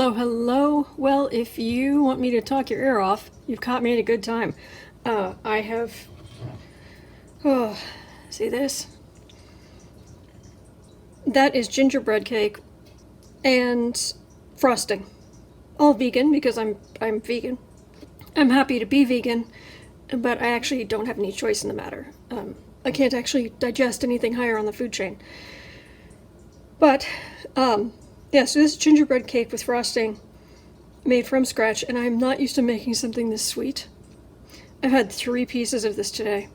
Hello, hello. Well, if you want me to talk your ear off, you've caught me at a good time. I have. Oh, see this? That is gingerbread cake and frosting. All vegan because I'm vegan. I'm happy to be vegan, but I actually don't have any choice in the matter. I can't actually digest anything higher on the food chain. But yeah, so this is gingerbread cake with frosting made from scratch, and I'm not used to making something this sweet. I've had 3 pieces of this today.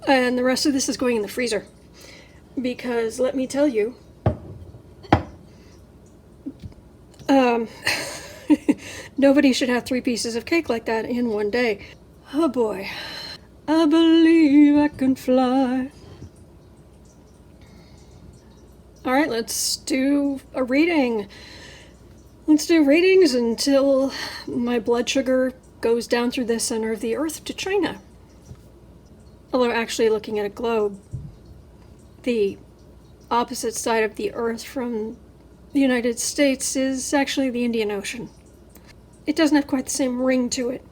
And the rest of this is going in the freezer. Because let me tell you, um, nobody should have 3 pieces of cake like that in one day. Oh boy. I believe I can fly. Alright, let's do a reading. Let's do readings until my blood sugar goes down through the center of the earth to China. Although actually looking at a globe, the opposite side of the earth from the United States is actually the Indian Ocean. It doesn't have quite the same ring to it.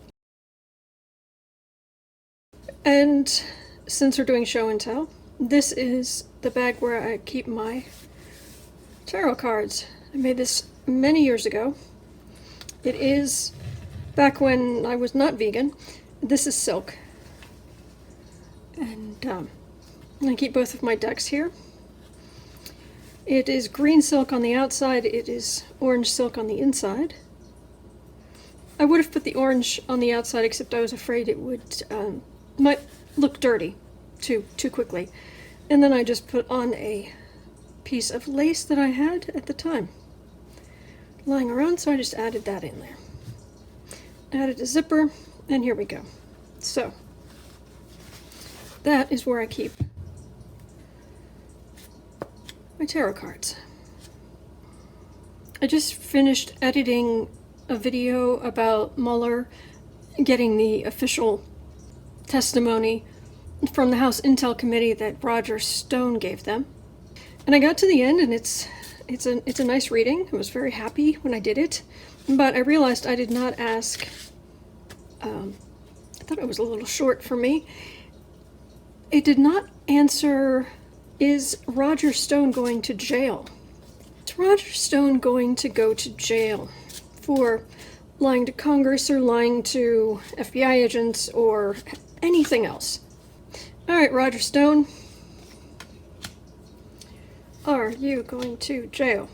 And since we're doing show and tell, this is the bag where I keep my tarot cards. I made this many years ago. It is back when I was not vegan. This is silk. And I keep both of my decks here. It is green silk on the outside, it is orange silk on the inside. I would have put the orange on the outside, except I was afraid it would might look dirty too quickly. And then I just put on a piece of lace that I had at the time lying around, so I just added that in there. Added a zipper, and here we go. So that is where I keep my tarot cards. I just finished editing a video about Mueller getting the official testimony from the House Intel Committee that Roger Stone gave them. And I got to the end, and it's a nice reading. I was very happy when I did it, but I realized I did not ask. I thought it was a little short for me. It did not answer, is Roger Stone going to jail? Is Roger Stone going to go to jail for lying to Congress or lying to FBI agents or anything else? All right, Roger Stone. Are you going to jail?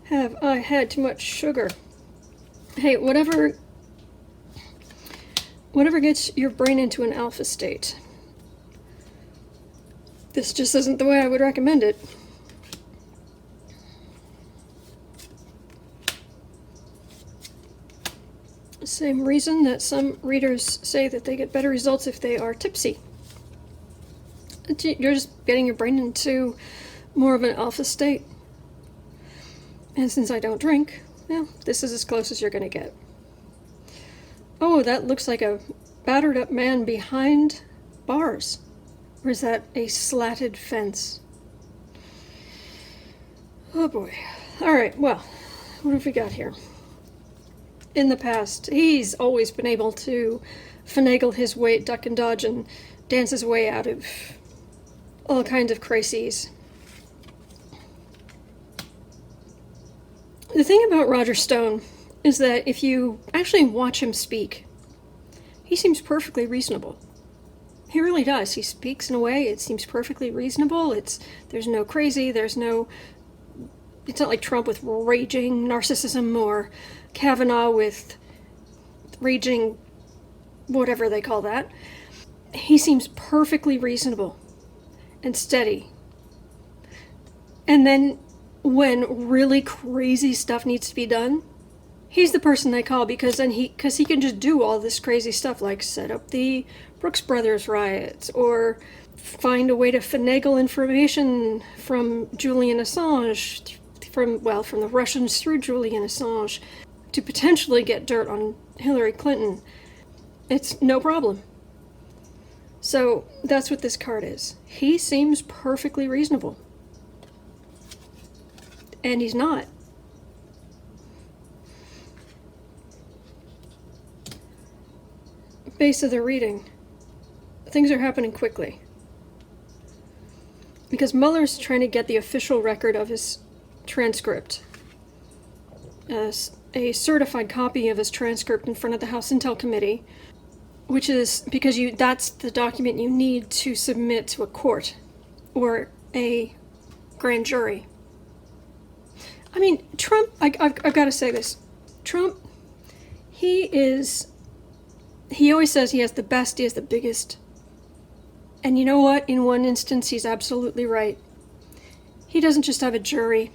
Have I had too much sugar? Hey, whatever gets your brain into an alpha state. This just isn't the way I would recommend it. Same reason that some readers say that they get better results if they are tipsy. You're just getting your brain into more of an alpha state. And since I don't drink, well, this is as close as you're going to get. Oh, that looks like a battered up man behind bars. Or is that a slatted fence? Oh boy. Alright, well, what have we got here? In the past, he's always been able to finagle his way, duck and dodge, and dance his way out of all kinds of crises. The thing about Roger Stone is that if you actually watch him speak, he seems perfectly reasonable. He really does. He speaks in a way, it seems perfectly reasonable. There's no crazy, it's not like Trump with raging narcissism or Kavanaugh with raging whatever they call that. He seems perfectly reasonable and steady. And then when really crazy stuff needs to be done, he's the person they call because he can just do all this crazy stuff, like set up the Brooks Brothers riots or find a way to finagle information from Julian Assange, from the Russians through Julian Assange, to potentially get dirt on Hillary Clinton. It's no problem. So that's what this card is. He seems perfectly reasonable. And he's not. Base of the reading. Things are happening quickly. Because Mueller's trying to get the official record of his transcript. A certified copy of his transcript in front of the House Intel Committee, which is because that's the document you need to submit to a court or a grand jury. I mean, Trump, I've got to say this. Trump, he always says he has the best, he has the biggest. And you know what? In one instance, he's absolutely right. He doesn't just have a jury.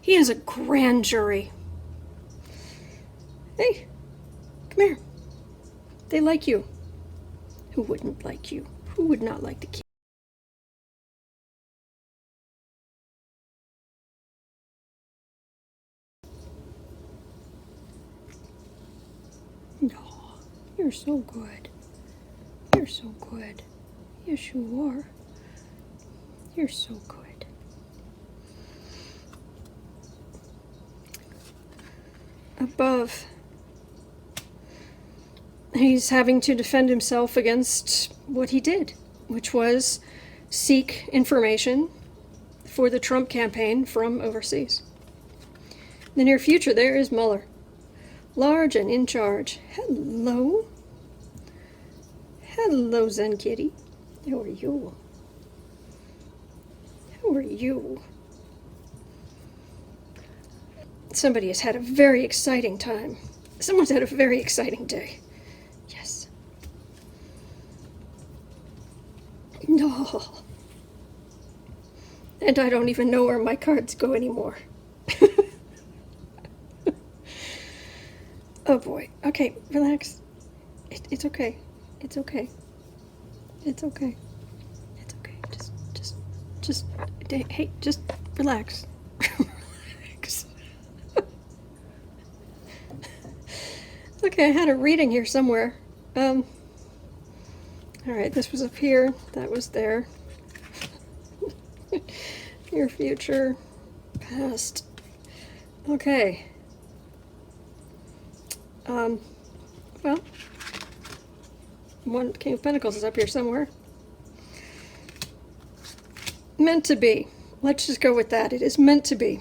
He has a grand jury. Hey, come here. They like you. Who wouldn't like you? Who would not like the kid? No, you're so good. You're so good. Yes, you are. You're so good. Above, he's having to defend himself against what he did, which was seek information for the Trump campaign from overseas. In the near future, there is Mueller, large and in charge. Hello. Hello, Zen Kitty. How are you? How are you? Somebody has had a very exciting time. Someone's had a very exciting day. Yes. No. And I don't even know where my cards go anymore. Oh boy. Okay, relax. It's okay. It's okay. It's okay. It's okay. Just, hey, just relax. Relax. Okay, I had a reading here somewhere. Alright, this was up here. That was there. Your future. Past. Okay. Well, one King of Pentacles is up here somewhere. Meant to be. Let's just go with that. It is meant to be.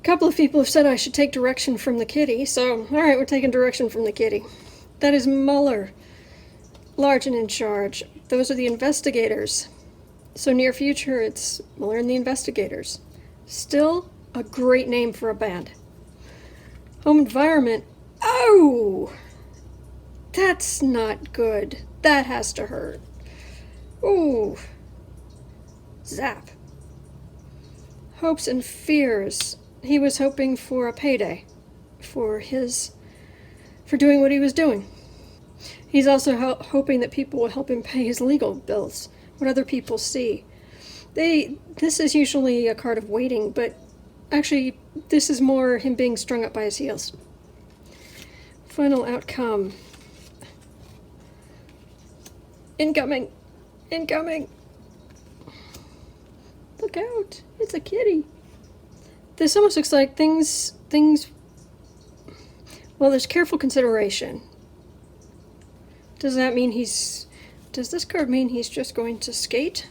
A couple of people have said I should take direction from the kitty, so alright, we're taking direction from the kitty. That is Mueller. Large and in charge. Those are the investigators. So near future, it's Mueller and the investigators. Still a great name for a band. Home environment. Oh! That's not good. That has to hurt. Ooh. Zap. Hopes and fears. He was hoping for a payday for doing what he was doing. He's also hoping that people will help him pay his legal bills, what other people see. This is usually a card of waiting, but actually this is more him being strung up by his heels. Final outcome. Incoming! Incoming! Look out! It's a kitty! This almost looks like things... Well, there's careful consideration. Does that mean does this card mean he's just going to skate?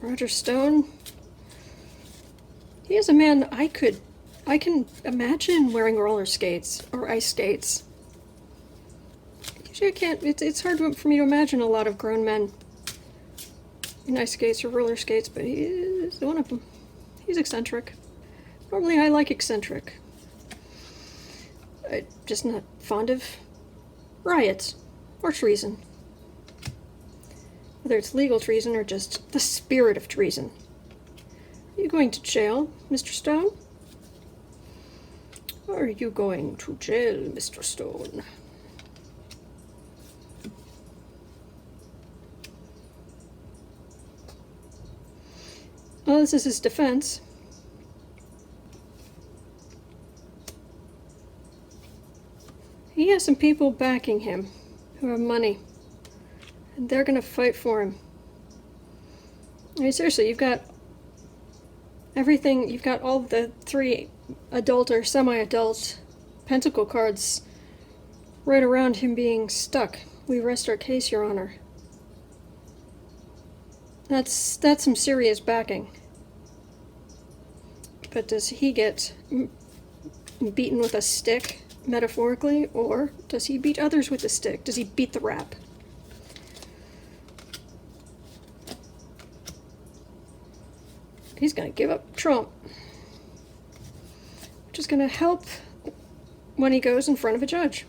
Roger Stone? He is a man I can imagine wearing roller skates or ice skates. Usually I can't, it's hard for me to imagine a lot of grown men in ice skates or roller skates, but he is one of them. He's eccentric. Normally I like eccentric. I'm just not fond of riots or treason. Whether it's legal treason or just the spirit of treason. Are you going to jail, Mr. Stone? Are you going to jail, Mr. Stone? Well, this is his defense. He has some people backing him who have money. And they're going to fight for him. I mean, seriously, you've got Everything, you've got all the 3 adult or semi-adult pentacle cards right around him being stuck. We rest our case, Your Honor. That's some serious backing. But does he get beaten with a stick, metaphorically, or does he beat others with a stick? Does he beat the rap? He's going to give up Trump, which is going to help when he goes in front of a judge.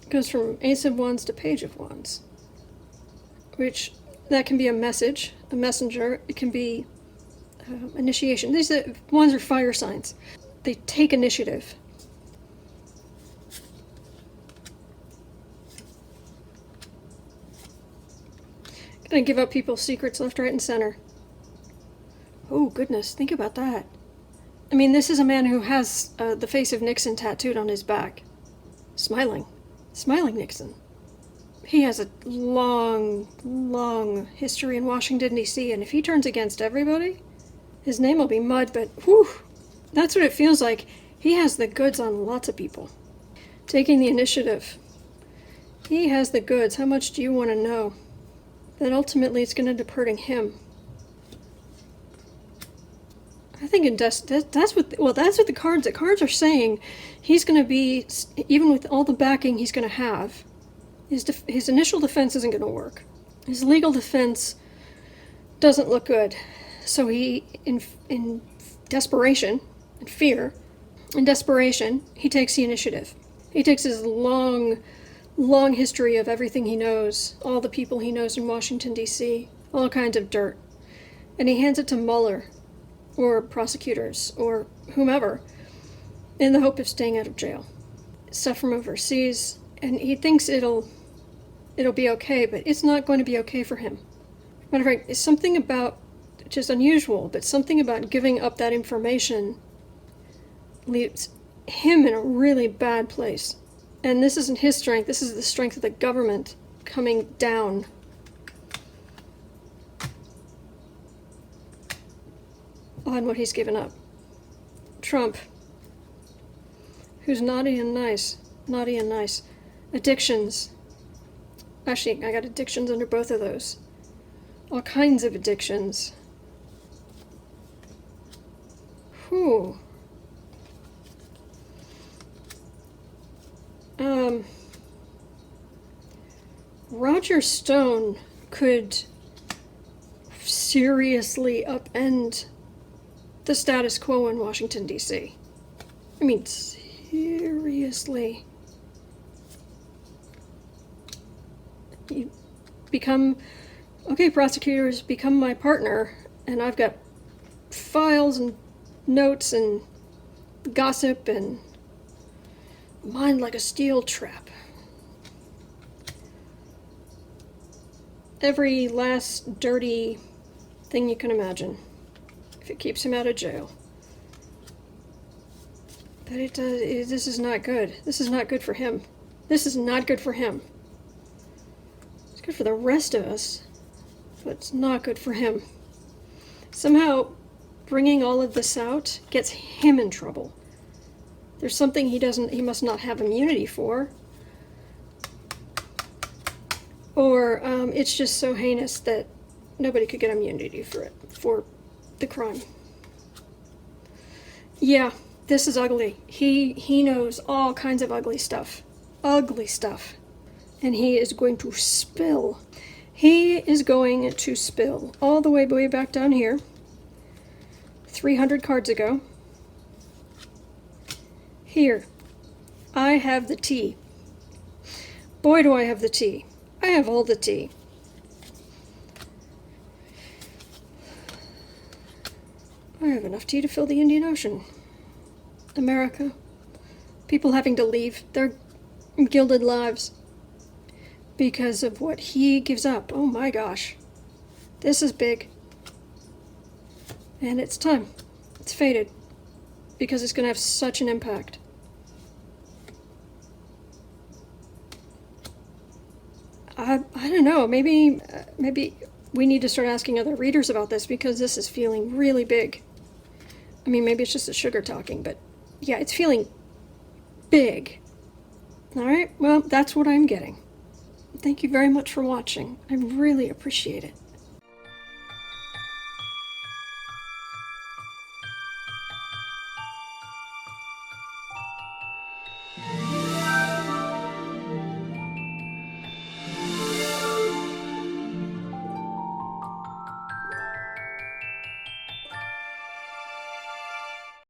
Goes from Ace of Wands to Page of Wands, which that can be a message, a messenger. It can be initiation. These wands are fire signs. They take initiative. Gonna give up people's secrets left, right, and center. Oh goodness, think about that. I mean, this is a man who has the face of Nixon tattooed on his back. Smiling. Smiling Nixon. He has a long, long history in Washington, D.C., and if he turns against everybody, his name will be mud, but whew, that's what it feels like. He has the goods on lots of people. Taking the initiative. He has the goods. How much do you want to know? That ultimately it's going to end up hurting him. I think that's what the cards are saying. He's going to be, even with all the backing he's going to have, his initial defense isn't going to work. His legal defense doesn't look good. So he, in desperation, in fear, in desperation, he takes the initiative. He takes his long history of everything he knows, all the people he knows in Washington, D.C., all kinds of dirt, and he hands it to Mueller or prosecutors or whomever in the hope of staying out of jail. Stuff from overseas, and he thinks it'll be okay, but it's not going to be okay for him. Matter of fact, it's something about, just unusual, but something about giving up that information leaves him in a really bad place. And this isn't his strength, this is the strength of the government coming down. On what he's given up. Trump, who's naughty and nice. Addictions. Actually, I got addictions under both of those. All kinds of addictions. Whew. Roger Stone could seriously upend the status quo in Washington, D.C. I mean, seriously. You become, okay, prosecutors, become my partner, and I've got files and notes and gossip and mind like a steel trap. Every last dirty thing you can imagine, if it keeps him out of jail. But this is not good. This is not good for him. This is not good for him. It's good for the rest of us, but it's not good for him. Somehow, bringing all of this out gets him in trouble. There's something he must not have immunity for. Or it's just so heinous that nobody could get immunity for it, for the crime. Yeah, this is ugly. He knows all kinds of ugly stuff. Ugly stuff. And he is going to spill. He is going to spill all the way back down here. 300 cards ago. Here. I have the tea. Boy, do I have the tea. I have all the tea. I have enough tea to fill the Indian Ocean. America. People having to leave their gilded lives because of what he gives up. Oh my gosh. This is big. And it's time. It's fated. Because it's going to have such an impact. I don't know. Maybe we need to start asking other readers about this because this is feeling really big. I mean, maybe it's just the sugar talking, but yeah, it's feeling big. All right, well, that's what I'm getting. Thank you very much for watching. I really appreciate it.